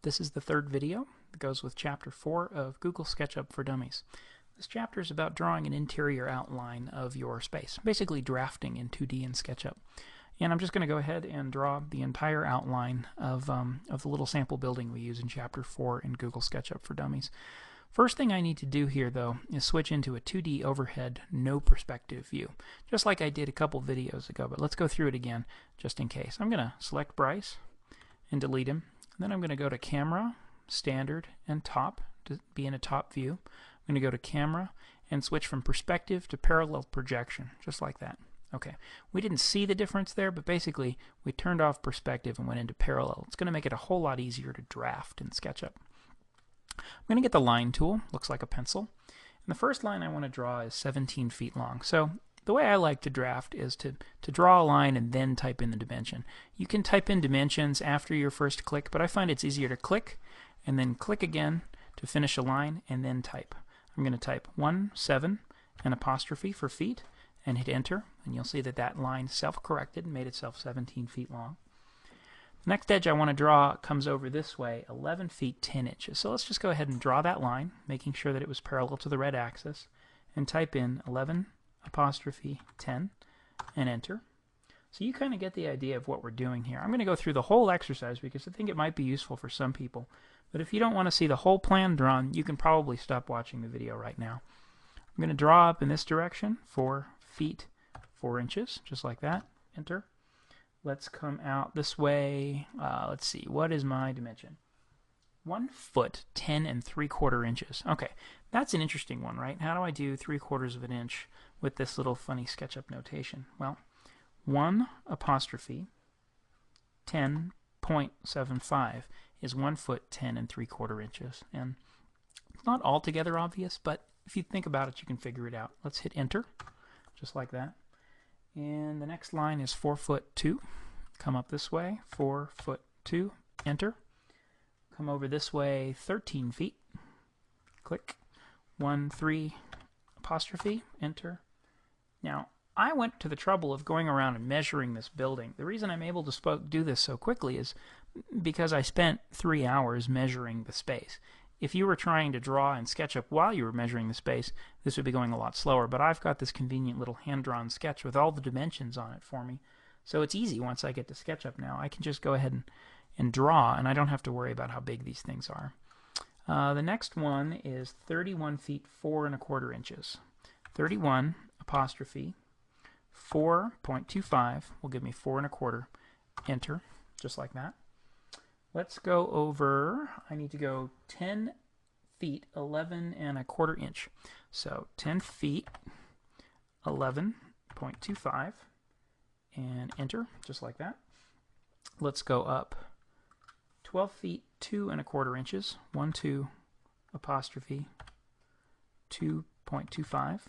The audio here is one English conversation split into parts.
This is the third video that goes with Chapter 4 of Google SketchUp for Dummies. This chapter is about drawing an interior outline of your space, basically drafting in 2D in SketchUp. And I'm just going to go ahead and draw the entire outline of the little sample building we use in Chapter 4 in Google SketchUp for Dummies. First thing I need to do here, though, is switch into a 2D overhead, no perspective view, just like I did a couple videos ago, but let's go through it again just in case. I'm going to select Bryce and delete him. Then I'm going to go to Camera, Standard, and Top to be in a top view. I'm going to go to Camera and switch from Perspective to Parallel Projection, just like that. Okay, we didn't see the difference there, but basically we turned off Perspective and went into Parallel. It's going to make it a whole lot easier to draft in SketchUp. I'm going to get the line tool, looks like a pencil. And the first line I want to draw is 17 feet long. So the way I like to draft is to draw a line and then type in the dimension. You can type in dimensions after your first click, but I find it's easier to click and then click again to finish a line and then type. I'm going to type 17 and apostrophe for feet and hit enter, and you'll see that that line self-corrected and made itself 17 feet long. The next edge I want to draw comes over this way, 11 feet 10 inches. So let's just go ahead and draw that line, making sure that it was parallel to the red axis, and type in 11 apostrophe 10 and enter. So you kind of get the idea of what we're doing here. I'm going to go through the whole exercise because I think it might be useful for some people. But if you don't want to see the whole plan drawn, you can probably stop watching the video right now. I'm going to draw up in this direction, 4 feet 4 inches, just like that. Enter. Let's come out this way. Let's see, what is my dimension? 1 foot 10 3/4 inches. Okay, that's an interesting one, right? How do I do 3/4 of an inch with this little funny SketchUp notation? Well, 1 apostrophe 10.75 is 1 foot 10 3/4 inches. And it's not altogether obvious, but if you think about it, you can figure it out. Let's hit enter, just like that. And the next line is 4 foot 2. Come up this way, 4 foot 2, enter. Come over this way, 13 feet. Click. 1 3 apostrophe, enter. Now, I went to the trouble of going around and measuring this building. The reason I'm able to do this so quickly is because I spent 3 hours measuring the space. If you were trying to draw in SketchUp while you were measuring the space, this would be going a lot slower, but I've got this convenient little hand-drawn sketch with all the dimensions on it for me. So it's easy once I get to SketchUp now. I can just go ahead and draw, and I don't have to worry about how big these things are. The next one is 31 feet 4 1/4 inches. 31 apostrophe 4.25 will give me 4 1/4. Enter, just like that. Let's go over, I need to go 10 feet 11 1/4 inch. So 10 feet 11.25 and enter, just like that. Let's go up 12 feet 2 1/4 inches. 1 2 apostrophe 2.25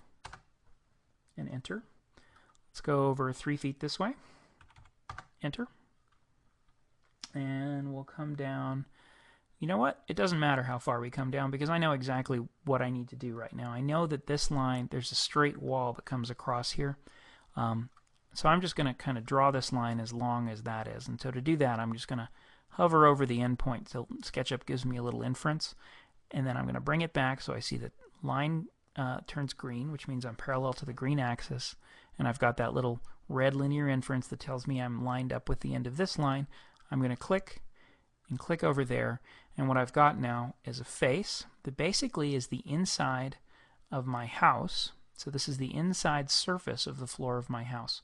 and enter. Let's go over 3 feet this way. Enter. And we'll come down. You know what? It doesn't matter how far we come down because I know exactly what I need to do right now. I know that this line, there's a straight wall that comes across here. So I'm just going to kind of draw this line as long as that is. And so to do that, I'm just going to hover over the endpoint so SketchUp gives me a little inference. And then I'm going to bring it back so I see that line turns green, which means I'm parallel to the green axis. And I've got that little red linear inference that tells me I'm lined up with the end of this line. I'm going to click and click over there, and what I've got now is a face that basically is the inside of my house. So this is the inside surface of the floor of my house.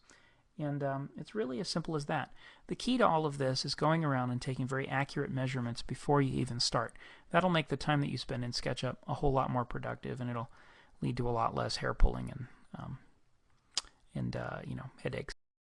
And it's really as simple as that. The key to all of this is going around and taking very accurate measurements before you even start. That'll make the time that you spend in SketchUp a whole lot more productive, and it'll lead to a lot less hair pulling and you know, headaches.